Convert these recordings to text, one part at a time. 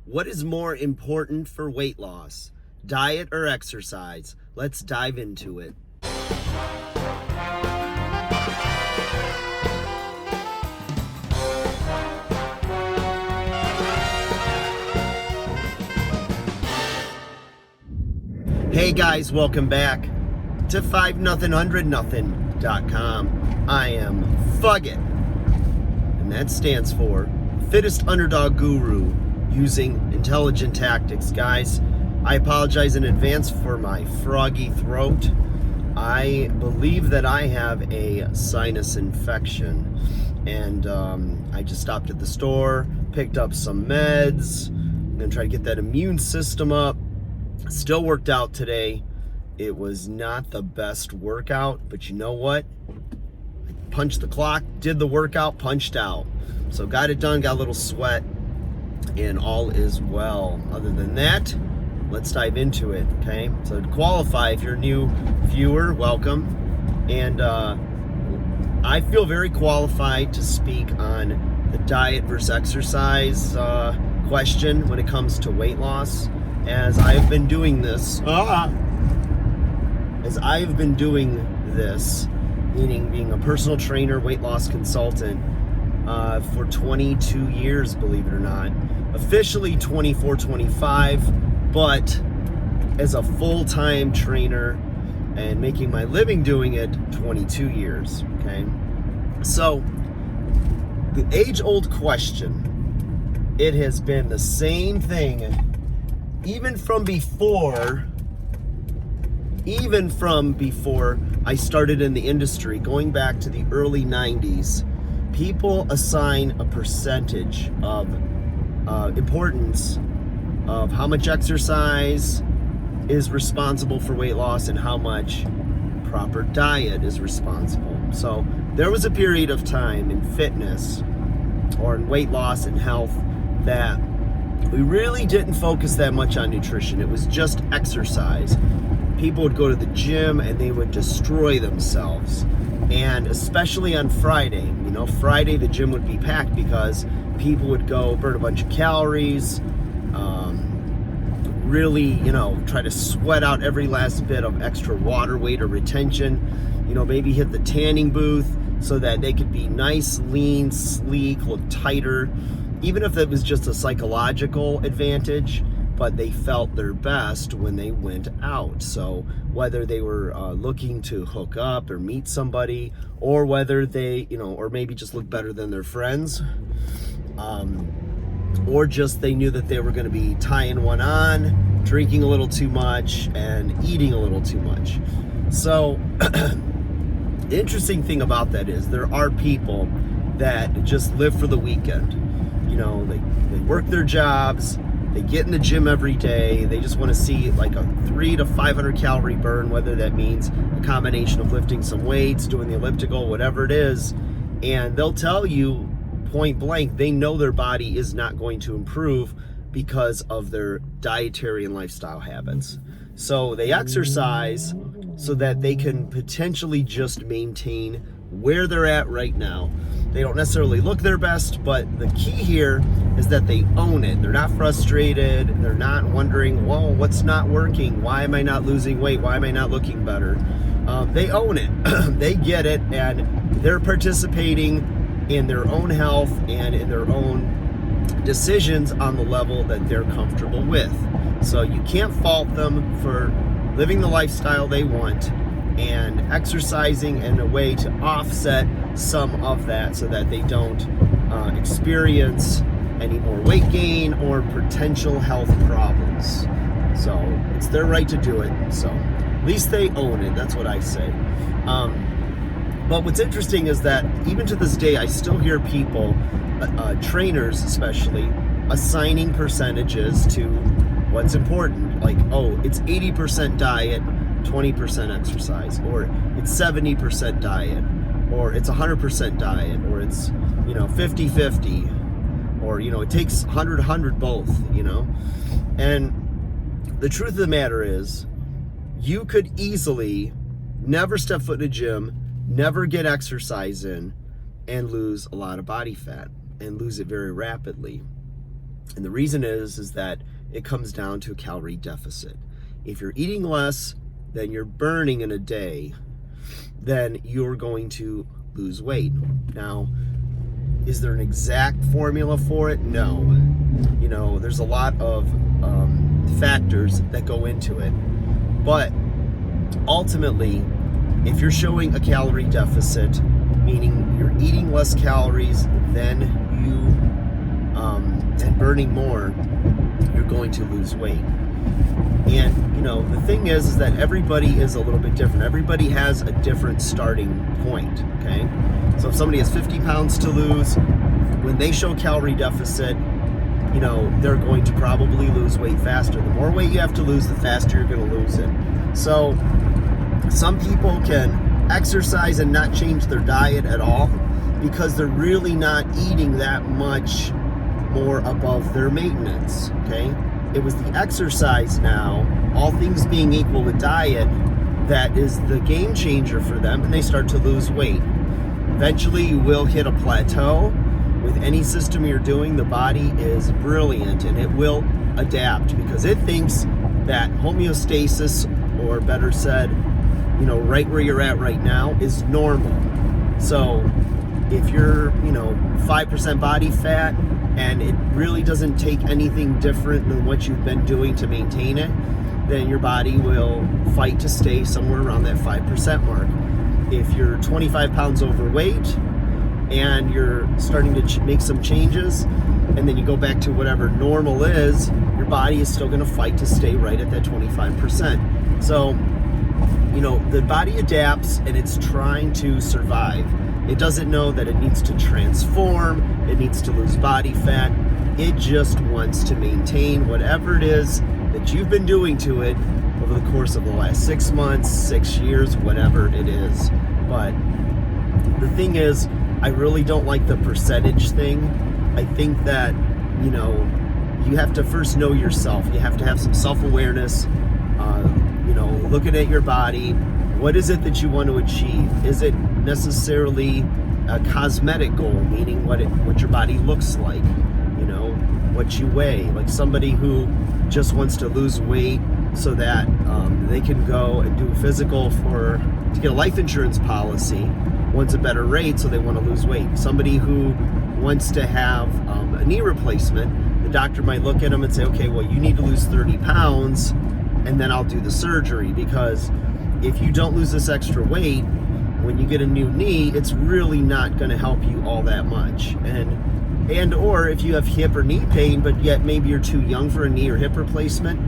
What is more important for weight loss, diet or exercise? Let's dive into it. Hey guys, welcome back to 5nothing100nothing.com. I am Fuggit, and that stands for Fittest Underdog Guru Using Intelligent Tactics. Guys, I apologize in advance for my froggy throat. I believe that I have a sinus infection, and I just stopped at the store, picked up some meds, I'm gonna try to get that immune system up. Still worked out today. It was not the best workout, but you know what? I punched the clock, did the workout, punched out. So got it done, got a little sweat, and all is well. Other than that, let's dive into it, okay? So to qualify, if you're a new viewer, welcome. And I feel very qualified to speak on the diet versus exercise question when it comes to weight loss. As I've been doing this, meaning being a personal trainer, weight loss consultant, for 22 years, believe it or not. Officially 24, 25, but as a full-time trainer and making my living doing it, 22 years, okay? So, the age-old question, it has been the same thing even from before I started in the industry, going back to the early 90s. People assign a percentage of importance of how much exercise is responsible for weight loss and how much proper diet is responsible. So there was a period of time in fitness or in weight loss and health that we really didn't focus that much on nutrition. It was just exercise. People would go to the gym and they would destroy themselves. And especially on Friday, Friday the gym would be packed because people would go burn a bunch of calories, really, try to sweat out every last bit of extra water weight or retention, maybe hit the tanning booth so that they could be nice, lean, sleek, look tighter. Even if it was just a psychological advantage, but they felt their best when they went out. So whether they were looking to hook up or meet somebody, or whether they, or maybe just look better than their friends, or just they knew that they were going to be tying one on, drinking a little too much, and eating a little too much. So the interesting thing about that is there are people that just live for the weekend. They work their jobs, they get in the gym every day, they just want to see like a 300 to 500 calorie burn, whether that means a combination of lifting some weights, doing the elliptical, whatever it is, and they'll tell you point blank, they know their body is not going to improve because of their dietary and lifestyle habits. So they exercise so that they can potentially just maintain where they're at right now. They don't necessarily look their best, but the key here is that they own it. They're not frustrated. They're not wondering, whoa, what's not working? Why am I not losing weight? Why am I not looking better? They own it. They get it, and they're participating in their own health and in their own decisions on the level that they're comfortable with. So you can't fault them for living the lifestyle they want and exercising in a way to offset some of that so that they don't experience any more weight gain or potential health problems. So it's their right to do it. So at least they own it. That's what I say. But what's interesting is that even to this day, I still hear people, trainers especially, assigning percentages to what's important. Like, oh, it's 80% diet, 20% exercise, or it's 70% diet, or it's 100% diet, or it's 50-50, or it takes 100 both. And the truth of the matter is, you could easily never step foot in a gym, never get exercise in, and lose a lot of body fat and lose it very rapidly. And the reason is that it comes down to a calorie deficit. If you're eating less than you're burning in a day, then you're going to lose weight. Now, is there an exact formula for it? No. There's a lot of factors that go into it. But ultimately, if you're showing a calorie deficit, meaning you're eating less calories than and burning more, you're going to lose weight. And the thing is that everybody is a little bit different. Everybody has a different starting point. Okay, so if somebody has 50 pounds to lose, when they show calorie deficit, they're going to probably lose weight faster. The more weight you have to lose, the faster you're going to lose it. So some people can exercise and not change their diet at all because they're really not eating that much more above their maintenance. Okay, it was the exercise now, all things being equal with diet, that is the game changer for them, and they start to lose weight. Eventually you will hit a plateau. With any system you're doing, the body is brilliant and it will adapt because it thinks that homeostasis, or better said, right where you're at right now, is normal. So if you're 5% body fat and it really doesn't take anything different than what you've been doing to maintain it, then your body will fight to stay somewhere around that 5% mark. If you're 25 pounds overweight and you're starting to make some changes, and then you go back to whatever normal is, your body is still going to fight to stay right at that 25%. So, the body adapts and it's trying to survive. It doesn't know that it needs to transform, it needs to lose body fat. It just wants to maintain whatever it is that you've been doing to it over the course of the last 6 months, 6 years, whatever it is. But the thing is, I really don't like the percentage thing. I think that, you have to first know yourself. You have to have some self-awareness, looking at your body. What is it that you want to achieve? Is it necessarily a cosmetic goal, meaning what your body looks like, what you weigh? Like somebody who just wants to lose weight so that they can go and do a physical to get a life insurance policy, wants a better rate, so they want to lose weight. Somebody who wants to have a knee replacement, the doctor might look at them and say, okay, well, you need to lose 30 pounds and then I'll do the surgery, because if you don't lose this extra weight, when you get a new knee, it's really not going to help you all that much. And or if you have hip or knee pain, but yet maybe you're too young for a knee or hip replacement,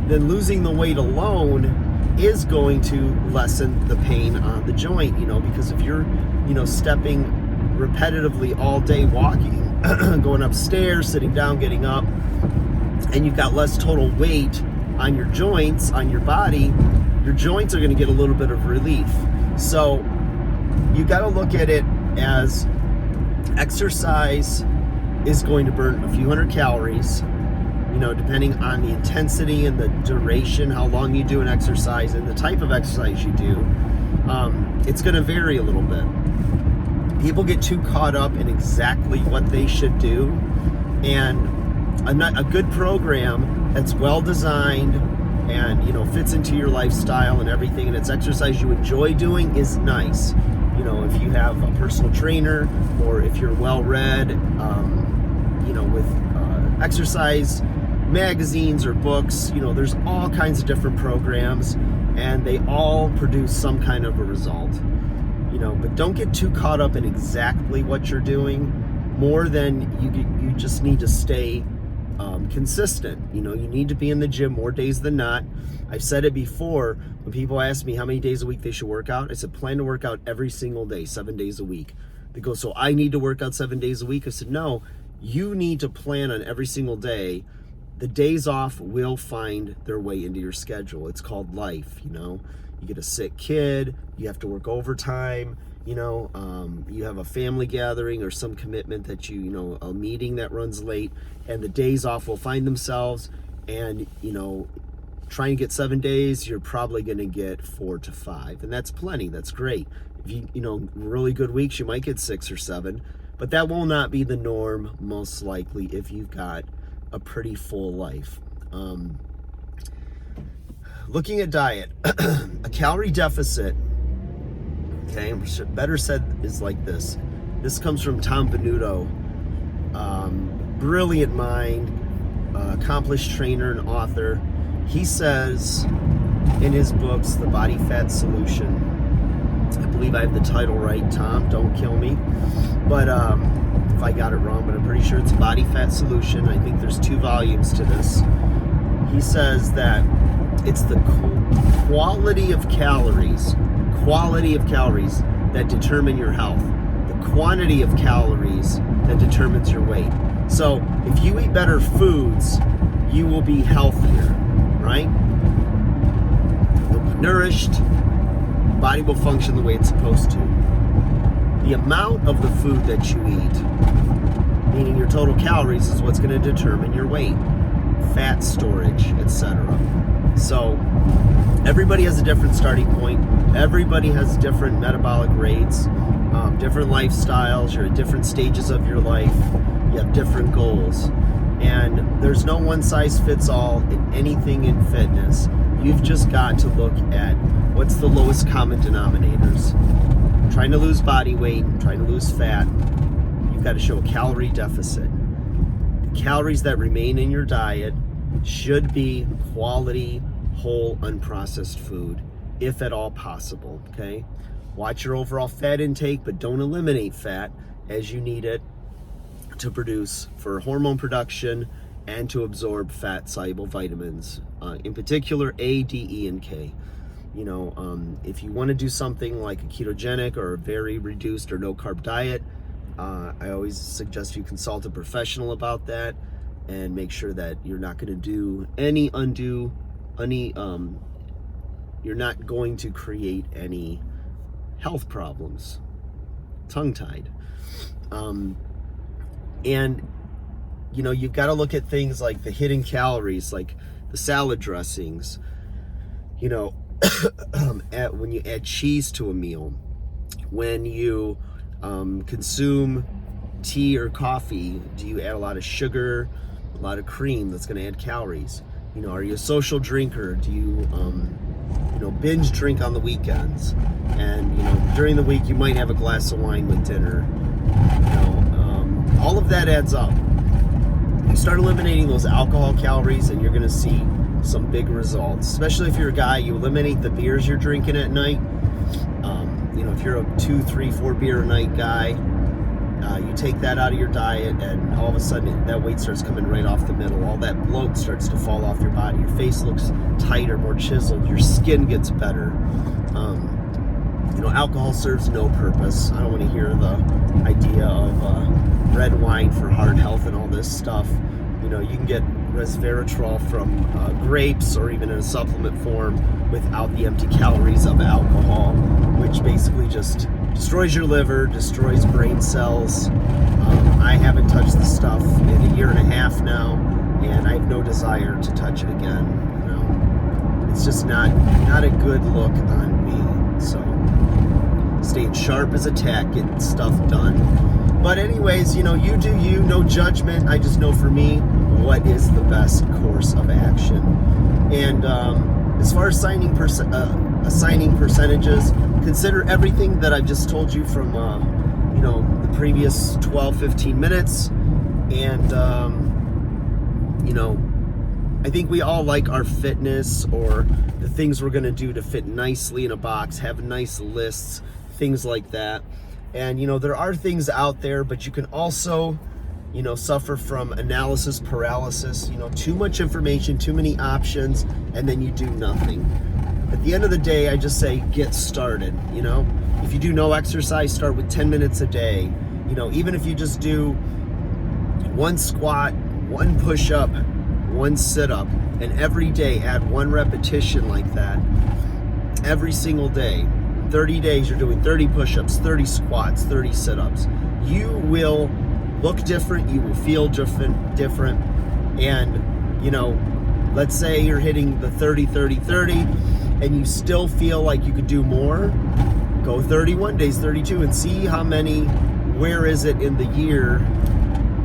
then losing the weight alone is going to lessen the pain on the joint, because if you're, stepping repetitively all day, walking, going upstairs, sitting down, getting up, and you've got less total weight on your joints, on your body, your joints are going to get a little bit of relief. So you got to look at it as exercise is going to burn a few hundred calories, depending on the intensity and the duration, how long you do an exercise and the type of exercise you do. It's going to vary a little bit. People get too caught up in exactly what they should do, and a good program that's well designed and fits into your lifestyle and everything, and it's exercise you enjoy doing, is nice. If you have a personal trainer, or if you're well read, with exercise magazines or books, there's all kinds of different programs, and they all produce some kind of a result. But don't get too caught up in exactly what you're doing, more than you just need to stay consistent. You need to be in the gym more days than not. I've said it before, when people ask me how many days a week they should work out, I said plan to work out every single day, 7 days a week. They go, so I need to work out 7 days a week? I said, no, you need to plan on every single day. The days off will find their way into your schedule. It's called life. You get a sick kid, you have to work overtime, you have a family gathering or some commitment that a meeting that runs late, and the days off will find themselves. And trying to get 7 days, you're probably going to get 4 to 5, and that's plenty. That's great. If you really good weeks, you might get 6 or 7, but that will not be the norm, most likely, if you've got a pretty full life. Looking at diet, a calorie deficit, okay, better said is like this. This comes from Tom Venuto, brilliant mind, accomplished trainer and author. He says in his books, The Body Fat Solution, I believe I have the title right, Tom, don't kill me, but if I got it wrong, but I'm pretty sure it's Body Fat Solution. I think there's 2 volumes to this. He says that it's the quality of calories that determine your health. The quantity of calories that determines your weight. So if you eat better foods, you will be healthier, right? You'll be nourished, body will function the way it's supposed to. The amount of the food that you eat, meaning your total calories, is what's going to determine your weight, fat storage, etc. So everybody has a different starting point. Everybody has different metabolic rates, different lifestyles. You're at different stages of your life. You have different goals. And there's no one size fits all in anything in fitness. You've just got to look at what's the lowest common denominators. Trying to lose body weight, trying to lose fat, you've got to show a calorie deficit. The calories that remain in your diet should be quality, whole, unprocessed food, if at all possible, okay? Watch your overall fat intake, but don't eliminate fat, as you need it to produce for hormone production and to absorb fat-soluble vitamins, in particular A, D, E, and K. You know, if you want to do something like a ketogenic or a very reduced or no-carb diet, I always suggest you consult a professional about that and make sure that you're not going to do you're not going to create any health problems. Tongue-tied. And, you know, you've got to look at things like the hidden calories, like the salad dressings. You know, when you add cheese to a meal, when you consume tea or coffee, do you add a lot of sugar, a lot of cream that's going to add calories? You know, are you a social drinker? Do you, binge drink on the weekends? And, you know, during the week you might have a glass of wine with dinner. You know, all of that adds up. You start eliminating those alcohol calories and you're going to see some big results, especially if you're a guy. You eliminate the beers you're drinking at night. If you're a 2, 3, 4 beer a night guy, you take that out of your diet and all of a sudden that weight starts coming right off the middle. All that bloat starts to fall off your body. Your face looks tighter, more chiseled. Your skin gets better. Alcohol serves no purpose. I don't want to hear the idea of red wine for heart health and all this stuff. You can get resveratrol from grapes or even in a supplement form without the empty calories of alcohol, which basically just destroys your liver, destroys brain cells. I haven't touched this stuff in a year and a half now, and I have no desire to touch it again. It's just not a good look on me. So staying sharp as a tack, getting stuff done. But anyways, you do you, no judgment. I just know for me what is the best course of action. And as far as assigning percentages, consider everything that I've just told you from the previous 12-15 minutes. And I think we all like our fitness or the things we're going to do to fit nicely in a box, have nice lists, things like that. And there are things out there, but you can also suffer from analysis paralysis. Too much information, too many options, and then you do nothing. At the end of the day, I just say get started. If you do no exercise, start with 10 minutes a day. Even if you just do 1 squat, 1 push-up, 1 sit-up, and every day add 1 repetition like that every single day. 30 days you're doing 30 push-ups, 30 squats, 30 sit-ups. You will look different, you will feel different, and let's say you're hitting the 30-30-30 and you still feel like you could do more, go 31 days, 32, and see how many, where is it in the year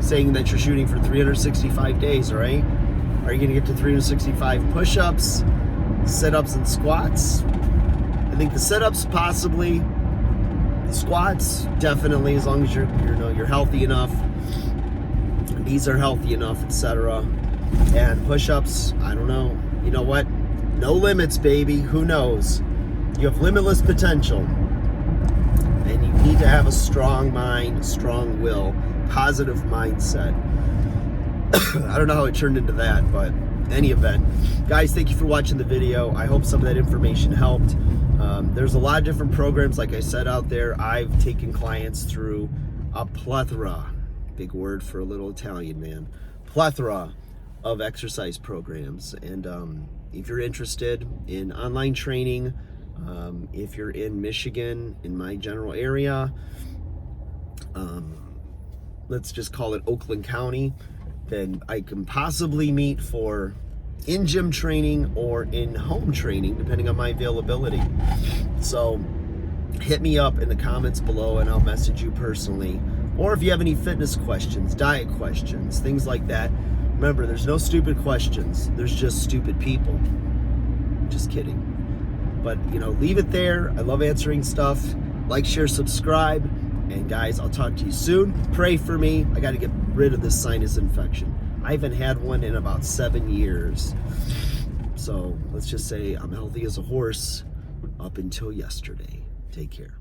saying that you're shooting for 365 days, right? Are you going to get to 365 push-ups, sit-ups, and squats? I think the sit-ups possibly, the squats definitely, as long as you're healthy enough, knees are healthy enough, etc. And push-ups, I don't know. You know what? No limits, baby. Who knows? You have limitless potential, and you need to have a strong mind, strong will, positive mindset. I don't know how it turned into that, but any event, guys, thank you for watching the video. I hope some of that information helped. There's a lot of different programs, like I said, out there. I've taken clients through a plethora, big word for a little Italian man, plethora of exercise programs. And if you're interested in online training, if you're in Michigan, in my general area, let's just call it Oakland County, then I can possibly meet for in-gym training or in-home training, depending on my availability. So hit me up in the comments below and I'll message you personally. Or if you have any fitness questions, diet questions, things like that. Remember, there's no stupid questions. There's just stupid people. Just kidding. But, leave it there. I love answering stuff. Like, share, subscribe. And guys, I'll talk to you soon. Pray for me. I got to get rid of this sinus infection. I haven't had one in about 7 years. So let's just say I'm healthy as a horse up until yesterday. Take care.